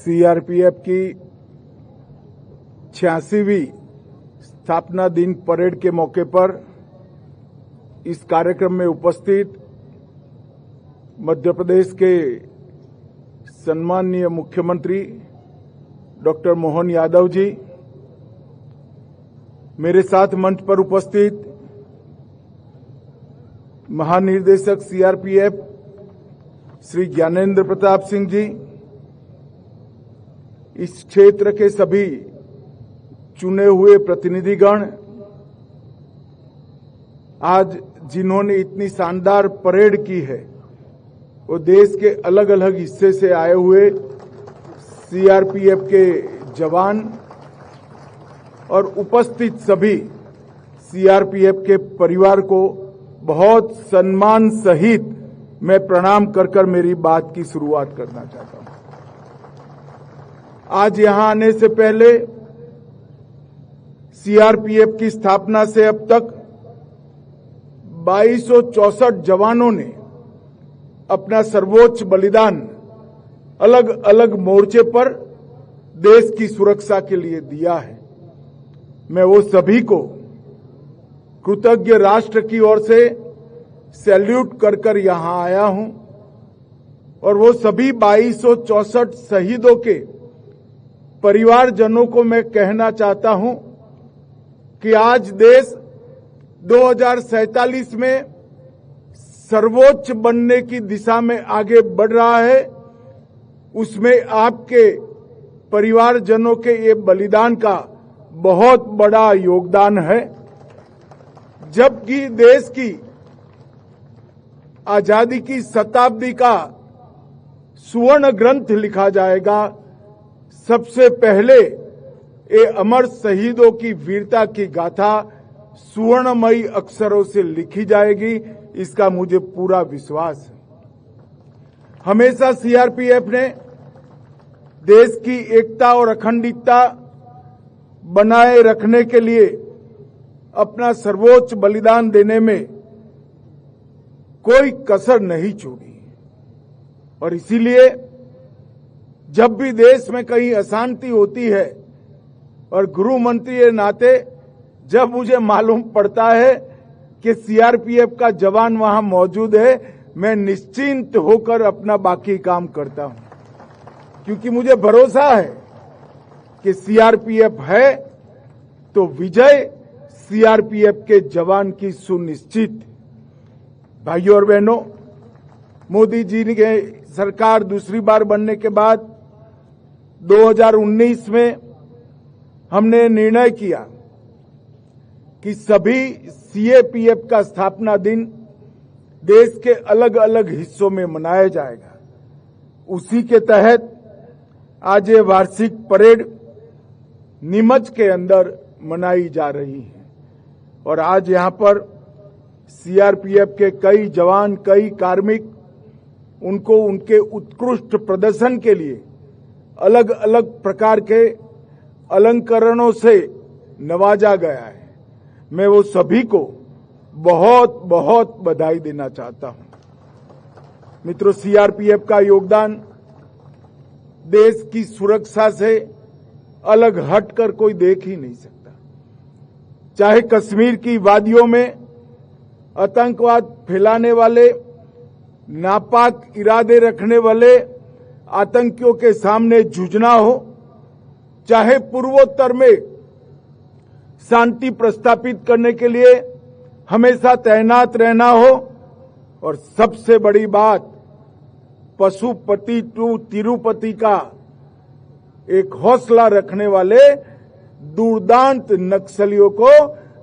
CRPF की 86वीं स्थापना दिन परेड के मौके पर इस कार्यक्रम में उपस्थित मध्य प्रदेश के सम्माननीय मुख्यमंत्री डॉक्टर मोहन यादव जी, मेरे साथ मंच पर उपस्थित महानिदेशक सीआरपीएफ श्री ज्ञानेंद्र प्रताप सिंह जी, इस क्षेत्र के सभी चुने हुए प्रतिनिधिगण, आज जिन्होंने इतनी शानदार परेड की है वो देश के अलग अलग हिस्से से आए हुए सीआरपीएफ के जवान और उपस्थित सभी सीआरपीएफ के परिवार को बहुत सम्मान सहित मैं प्रणाम कर मेरी बात की शुरुआत करना चाहता हूं। आज यहां आने से पहले सीआरपीएफ की स्थापना से अब तक 2264 जवानों ने अपना सर्वोच्च बलिदान अलग अलग मोर्चे पर देश की सुरक्षा के लिए दिया है। मैं वो सभी को कृतज्ञ राष्ट्र की ओर से सैल्यूट कर यहां आया हूं और वो सभी 2264 शहीदों के परिवारजनों को मैं कहना चाहता हूं कि आज देश 2047 में सर्वोच्च बनने की दिशा में आगे बढ़ रहा है। उसमें आपके परिवारजनों के ये बलिदान का बहुत बड़ा योगदान है। जबकि देश की आजादी की शताब्दी का सुवर्ण ग्रंथ लिखा जाएगा, सबसे पहले ये अमर शहीदों की वीरता की गाथा सुवर्णमयी अक्षरों से लिखी जाएगी, इसका मुझे पूरा विश्वास है। हमेशा सीआरपीएफ ने देश की एकता और अखंडता बनाए रखने के लिए अपना सर्वोच्च बलिदान देने में कोई कसर नहीं छोड़ी और इसीलिए जब भी देश में कहीं अशांति होती है और गृह मंत्री के नाते जब मुझे मालूम पड़ता है कि सीआरपीएफ का जवान वहां मौजूद है, मैं निश्चिंत होकर अपना बाकी काम करता हूं, क्योंकि मुझे भरोसा है कि सीआरपीएफ है तो विजय सीआरपीएफ के जवान की सुनिश्चित। भाइयों और बहनों, मोदी जी के सरकार दूसरी बार बनने के बाद 2019 में हमने निर्णय किया कि सभी सीएपीएफ का स्थापना दिन देश के अलग अलग हिस्सों में मनाया जाएगा। उसी के तहत आज ये वार्षिक परेड नीमच के अंदर मनाई जा रही है और आज यहां पर सीआरपीएफ के कई जवान, कई कार्मिक, उनको उनके उत्कृष्ट प्रदर्शन के लिए अलग अलग प्रकार के अलंकरणों से नवाजा गया है। मैं वो सभी को बहुत बहुत बधाई देना चाहता हूं। मित्रों, सीआरपीएफ का योगदान देश की सुरक्षा से अलग हटकर कोई देख ही नहीं सकता। चाहे कश्मीर की वादियों में आतंकवाद फैलाने वाले, नापाक इरादे रखने वाले आतंकियों के सामने जूझना हो, चाहे पूर्वोत्तर में शांति प्रस्थापित करने के लिए हमेशा तैनात रहना हो, और सबसे बड़ी बात पशुपति टू तिरुपति का एक हौसला रखने वाले दुर्दांत नक्सलियों को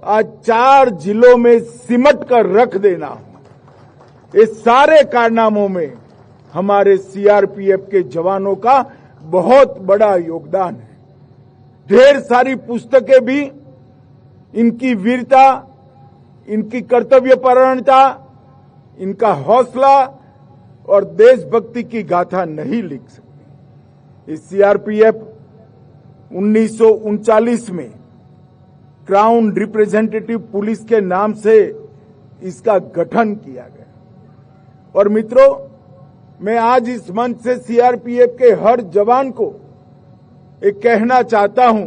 आज 4 जिलों में सिमट कर रख देना, इस सारे कारनामों में हमारे सीआरपीएफ के जवानों का बहुत बड़ा योगदान है। ढेर सारी पुस्तकें भी इनकी वीरता, इनकी कर्तव्यपरायणता, इनका हौसला और देशभक्ति की गाथा नहीं लिख सकती। इस सीआरपीएफ 1939 में क्राउन रिप्रेजेंटेटिव पुलिस के नाम से इसका गठन किया गया। और मित्रों, मैं आज इस मंच से सीआरपीएफ के हर जवान को एक कहना चाहता हूं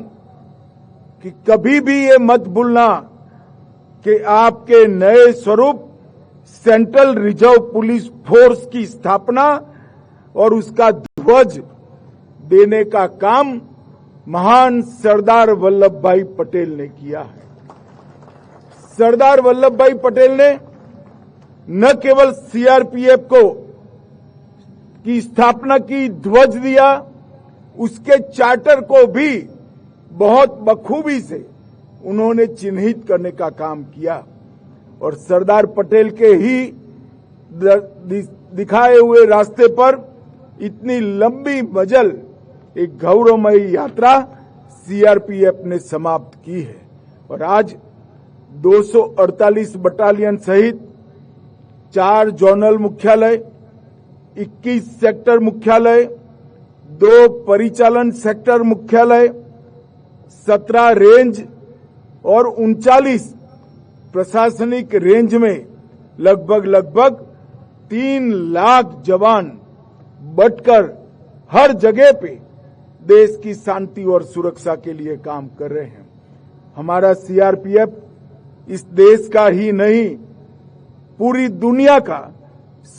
कि कभी भी ये मत भूलना कि आपके नए स्वरूप सेंट्रल रिजर्व पुलिस फोर्स की स्थापना और उसका ध्वज देने का काम महान सरदार वल्लभ भाई पटेल ने किया है। सरदार वल्लभ भाई पटेल ने न केवल सीआरपीएफ की स्थापना की, ध्वज दिया, उसके चार्टर को भी बहुत बखूबी से उन्होंने चिन्हित करने का काम किया और सरदार पटेल के ही दिखाए हुए रास्ते पर इतनी लंबी मजल एक गौरवमयी यात्रा सीआरपीएफ ने समाप्त की है और आज 248 बटालियन सहित 4 जोनल मुख्यालय, 21 सेक्टर मुख्यालय, 2 परिचालन सेक्टर मुख्यालय, 17 रेंज और 39 प्रशासनिक रेंज में लगभग 3 लाख जवान बटकर हर जगह पे देश की शांति और सुरक्षा के लिए काम कर रहे हैं। हमारा सीआरपीएफ इस देश का ही नहीं, पूरी दुनिया का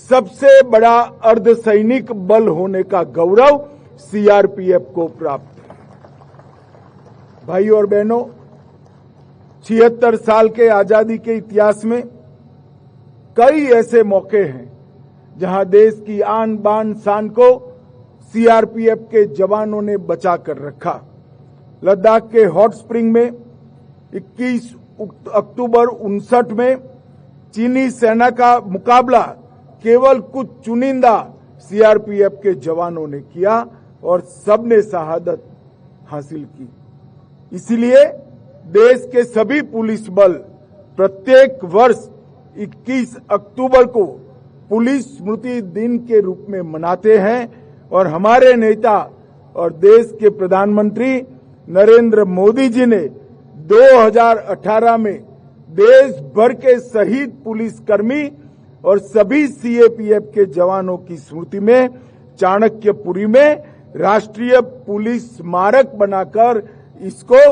सबसे बड़ा अर्धसैनिक बल होने का गौरव सीआरपीएफ को प्राप्त है। भाई और बहनों, 76 साल के आजादी के इतिहास में कई ऐसे मौके हैं जहां देश की आन बान शान को सीआरपीएफ के जवानों ने बचा कर रखा। लद्दाख के हॉट स्प्रिंग में 21 अक्टूबर 1959 में चीनी सेना का मुकाबला केवल कुछ चुनिंदा सीआरपीएफ के जवानों ने किया और सबने शहादत हासिल की। इसीलिए देश के सभी पुलिस बल प्रत्येक वर्ष 21 अक्टूबर को पुलिस स्मृति दिन के रूप में मनाते हैं और हमारे नेता और देश के प्रधानमंत्री नरेंद्र मोदी जी ने 2018 में देश भर के शहीद पुलिसकर्मी और सभी सीएपीएफ के जवानों की स्मृति में चाणक्यपुरी में राष्ट्रीय पुलिस स्मारक बनाकर इसको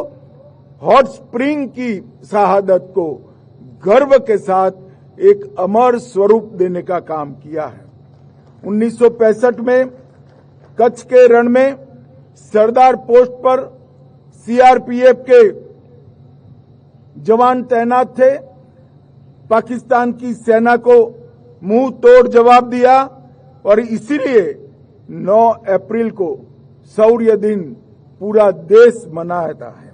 हॉट स्प्रिंग की शहादत को गर्व के साथ एक अमर स्वरूप देने का काम किया है। 1965 में कच्छ के रण में सरदार पोस्ट पर सीआरपीएफ के जवान तैनात थे। पाकिस्तान की सेना को मुंह तोड़ जवाब दिया और इसीलिए 9 अप्रैल को शौर्य दिन पूरा देश मनाता है।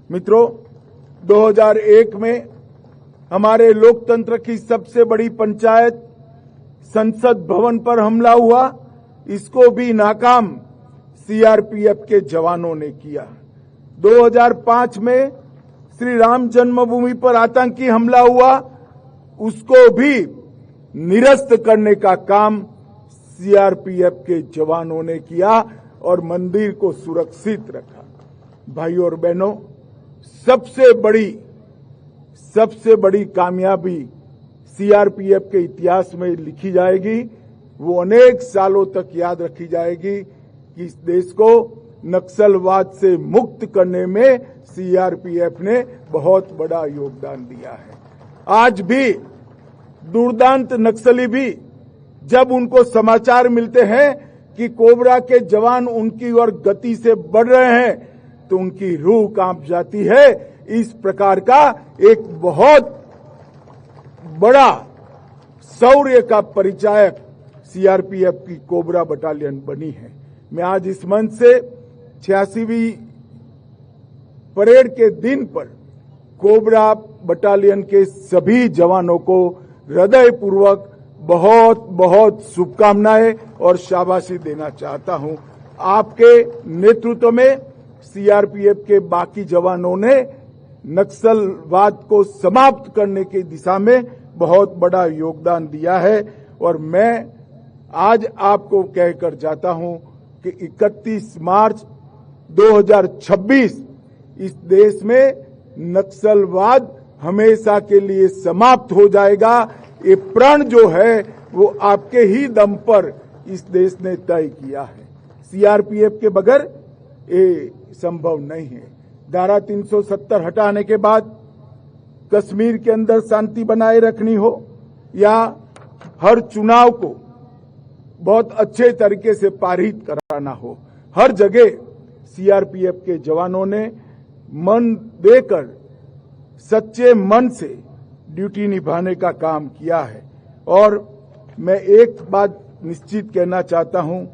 मित्रों, 2001 में हमारे लोकतंत्र की सबसे बड़ी पंचायत संसद भवन पर हमला हुआ, इसको भी नाकाम सीआरपीएफ के जवानों ने किया। 2005 में श्री राम जन्मभूमि पर आतंकी हमला हुआ, उसको भी निरस्त करने का काम सीआरपीएफ के जवानों ने किया और मंदिर को सुरक्षित रखा। भाइयों और बहनों, सबसे बड़ी कामयाबी सीआरपीएफ के इतिहास में लिखी जाएगी, वो अनेक सालों तक याद रखी जाएगी कि इस देश को नक्सलवाद से मुक्त करने में सीआरपीएफ ने बहुत बड़ा योगदान दिया है। आज भी दुर्दांत नक्सली भी जब उनको समाचार मिलते हैं कि कोबरा के जवान उनकी ओर गति से बढ़ रहे हैं तो उनकी रूह कांप जाती है। इस प्रकार का एक बहुत बड़ा शौर्य का परिचायक सीआरपीएफ की कोबरा बटालियन बनी है। मैं आज इस मंच से 86वीं परेड के दिन पर कोबरा बटालियन के सभी जवानों को हृदयपूर्वक बहुत बहुत शुभकामनाएं और शाबाशी देना चाहता हूं। आपके नेतृत्व में सीआरपीएफ के बाकी जवानों ने नक्सलवाद को समाप्त करने की दिशा में बहुत बड़ा योगदान दिया है और मैं आज आपको कहकर जाता हूं कि 31 मार्च 2026 इस देश में नक्सलवाद हमेशा के लिए समाप्त हो जाएगा। ये प्रण जो है वो आपके ही दम पर इस देश ने तय किया है। सीआरपीएफ के बगैर ये संभव नहीं है। धारा 370 हटाने के बाद कश्मीर के अंदर शांति बनाए रखनी हो या हर चुनाव को बहुत अच्छे तरीके से पारित कराना हो, हर जगह सीआरपीएफ के जवानों ने मन देकर सच्चे मन से ड्यूटी निभाने का काम किया है। और मैं एक बात निश्चित कहना चाहता हूं,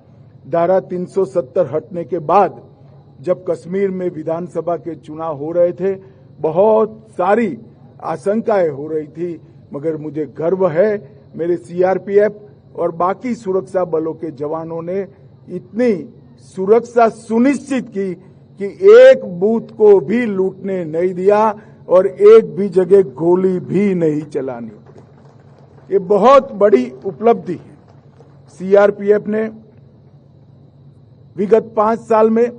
धारा 370 हटने के बाद जब कश्मीर में विधानसभा के चुनाव हो रहे थे, बहुत सारी आशंकाएं हो रही थी, मगर मुझे गर्व है मेरे सीआरपीएफ और बाकी सुरक्षा बलों के जवानों ने इतनी सुरक्षा सुनिश्चित की कि एक बूथ को भी लूटने नहीं दिया और एक भी जगह गोली भी नहीं चलानी पड़ी। ये बहुत बड़ी उपलब्धि है। सीआरपीएफ ने विगत 5 साल में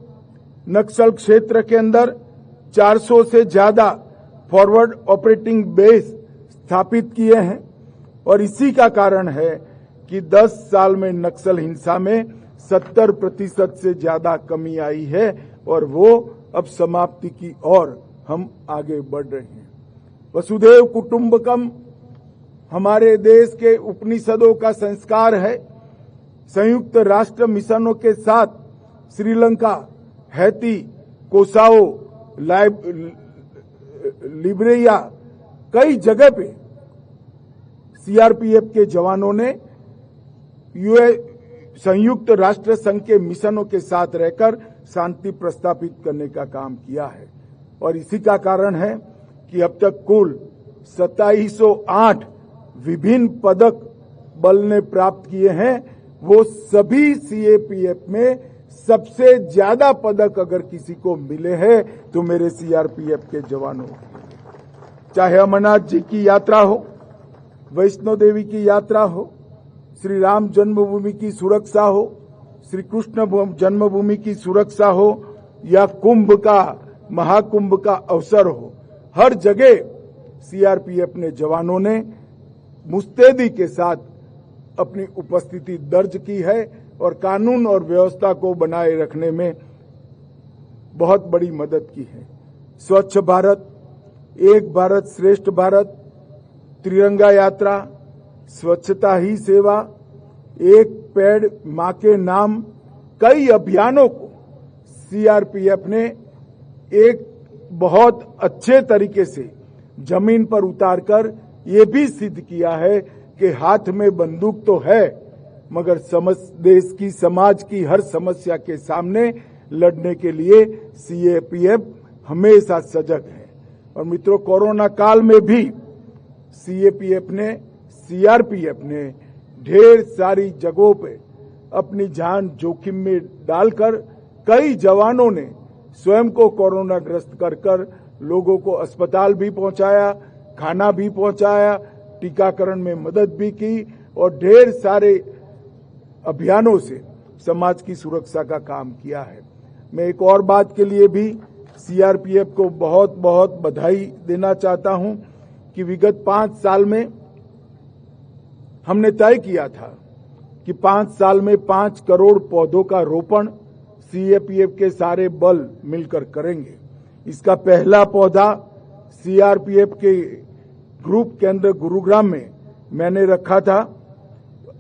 नक्सल क्षेत्र के अंदर 400 से ज्यादा फॉरवर्ड ऑपरेटिंग बेस स्थापित किए हैं और इसी का कारण है कि 10 साल में नक्सल हिंसा में 70% से ज्यादा कमी आई है और वो अब समाप्ति की ओर हम आगे बढ़ रहे हैं। वसुधैव कुटुंबकम हमारे देश के उपनिषदों का संस्कार है। संयुक्त राष्ट्र मिशनों के साथ श्रीलंका, हैती, कोसाओ, लिब्रिया कई जगह पे सीआरपीएफ के जवानों ने संयुक्त राष्ट्र संघ के मिशनों के साथ रहकर शांति प्रस्थापित करने का काम किया है और इसी का कारण है कि अब तक कुल 2708 विभिन्न पदक बल ने प्राप्त किए हैं। वो सभी सीएपीएफ में सबसे ज्यादा पदक अगर किसी को मिले हैं तो मेरे सीआरपीएफ के जवानों, चाहे अमरनाथ जी की यात्रा हो, वैष्णो देवी की यात्रा हो, श्री राम जन्मभूमि की सुरक्षा हो, श्री कृष्ण जन्मभूमि की सुरक्षा हो या कुंभ का, महाकुंभ का अवसर हो, हर जगह सीआरपीएफ ने जवानों ने मुस्तैदी के साथ अपनी उपस्थिति दर्ज की है और कानून और व्यवस्था को बनाए रखने में बहुत बड़ी मदद की है। स्वच्छ भारत, एक भारत श्रेष्ठ भारत, तिरंगा यात्रा, स्वच्छता ही सेवा, एक पेड़ मां के नाम, कई अभियानों को सीआरपीएफ ने एक बहुत अच्छे तरीके से जमीन पर उतारकर ये भी सिद्ध किया है कि हाथ में बंदूक तो है मगर देश की, समाज की हर समस्या के सामने लड़ने के लिए सीएपीएफ हमेशा सजग है। और मित्रों, कोरोना काल में भी सीआरपीएफ ने ढेर सारी जगहों पे अपनी जान जोखिम में डालकर कई जवानों ने स्वयं को कोरोना ग्रस्त कर लोगों को अस्पताल भी पहुंचाया, खाना भी पहुंचाया, टीकाकरण में मदद भी की और ढेर सारे अभियानों से समाज की सुरक्षा का काम किया है। मैं एक और बात के लिए भी सीआरपीएफ को बहुत बहुत बधाई देना चाहता हूं कि विगत 5 साल में हमने तय किया था कि 5 साल में 5 करोड़ पौधों का रोपण सीएपीएफ के सारे बल मिलकर करेंगे। इसका पहला पौधा सीआरपीएफ के ग्रुप केंद्र गुरुग्राम में मैंने रखा था।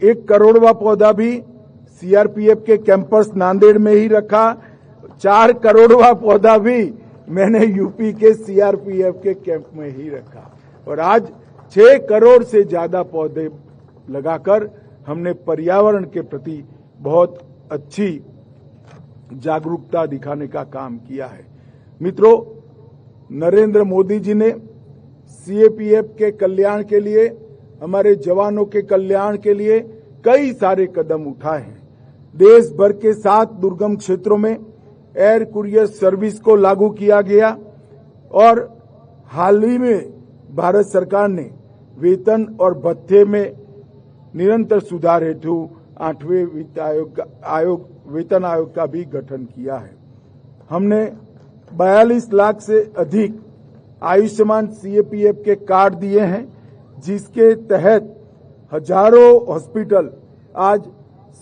1 करोड़वा पौधा भी सीआरपीएफ के कैंपस नांदेड़ में ही रखा। 4 करोड़वा पौधा भी मैंने यूपी के सीआरपीएफ के कैंप में ही रखा और आज 6 करोड़ से ज्यादा पौधे लगाकर हमने पर्यावरण के प्रति बहुत अच्छी जागरूकता दिखाने का काम किया है। मित्रों, नरेंद्र मोदी जी ने सीएपीएफ के कल्याण के लिए, हमारे जवानों के कल्याण के लिए कई सारे कदम उठाए हैं। देश भर के 7 दुर्गम क्षेत्रों में एयर कुरियर सर्विस को लागू किया गया और हाल ही में भारत सरकार ने वेतन और भत्ते में निरंतर सुधार हेतु 8वें वेतन आयोग का भी गठन किया है। हमने 42 लाख से अधिक आयुष्मान सीएपीएफ के कार्ड दिए हैं, जिसके तहत हजारों हॉस्पिटल आज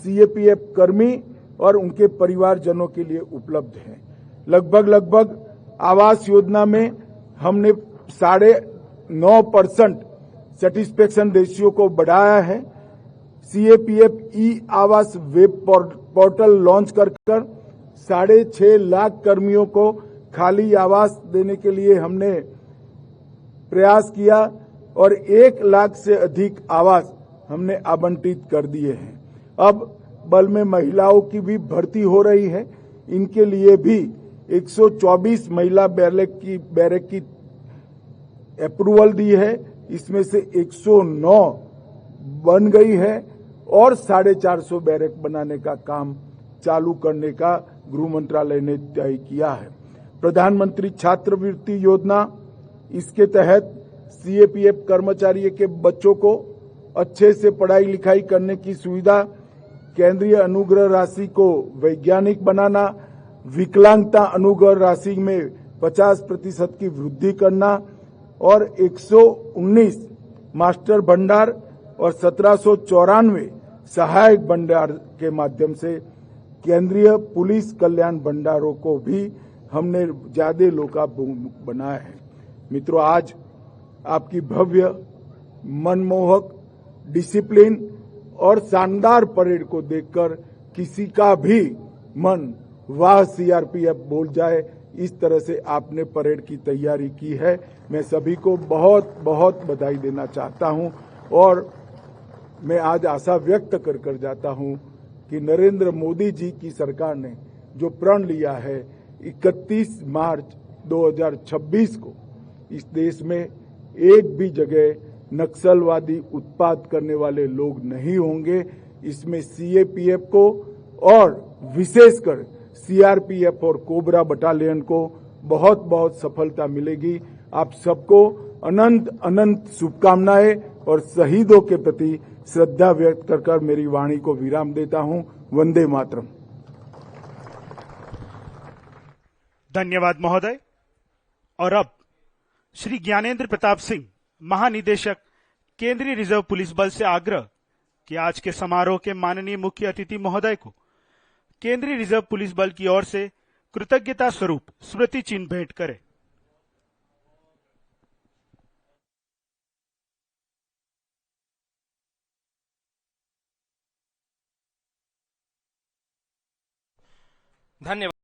सीएपीएफ कर्मी और उनके परिवारजनों के लिए उपलब्ध है। लगभग आवास योजना में हमने 9.5% सेटिस्फेक्शन रेशियो को बढ़ाया है। सीएपीएफ ई आवास वेब पोर्टल लॉन्च कर 6.5 लाख कर्मियों को खाली आवास देने के लिए हमने प्रयास किया और 1 लाख से अधिक आवास हमने आवंटित कर दिए हैं। अब बल में महिलाओं की भी भर्ती हो रही है। इनके लिए भी 124 महिला बैरक की अप्रूवल दी है। इसमें से 109 बन गई है और 450 बैरक बनाने का काम चालू करने का गृह मंत्रालय ने तय किया है। प्रधानमंत्री छात्रवृत्ति योजना, इसके तहत सीएपीएफ कर्मचारियों के बच्चों को अच्छे से पढ़ाई लिखाई करने की सुविधा, केंद्रीय अनुग्रह राशि को वैज्ञानिक बनाना, विकलांगता अनुग्रह राशि में 50% की वृद्धि करना और 119 मास्टर भंडार और 1794 सहायक भंडार के माध्यम से केंद्रीय पुलिस कल्याण भंडारों को भी हमने ज्यादा लोकाभिमुख बनाया है। मित्रों, आज आपकी भव्य, मनमोहक, डिसिप्लिन और शानदार परेड को देखकर किसी का भी मन वाह सीआरपीएफ बोल जाए, इस तरह से आपने परेड की तैयारी की है। मैं सभी को बहुत बहुत बधाई देना चाहता हूं और मैं आज आशा व्यक्त कर जाता हूं कि नरेंद्र मोदी जी की सरकार ने जो प्रण लिया है 31 मार्च 2026 को इस देश में एक भी जगह नक्सलवादी उत्पात करने वाले लोग नहीं होंगे। इसमें सीएपीएफ को और विशेषकर सीआरपीएफ और कोबरा बटालियन को बहुत बहुत सफलता मिलेगी। आप सबको अनंत अनंत शुभकामनाएं और शहीदों के प्रति श्रद्धा व्यक्त कर मेरी वाणी को विराम देता हूं। वंदे मातरम। धन्यवाद महोदय। और अब श्री ज्ञानेंद्र प्रताप सिंह, महानिदेशक केंद्रीय रिजर्व पुलिस बल से आग्रह कि आज के समारोह के माननीय मुख्य अतिथि महोदय को केंद्रीय रिजर्व पुलिस बल की ओर से कृतज्ञता स्वरूप स्मृति चिन्ह भेंट करें। धन्यवाद।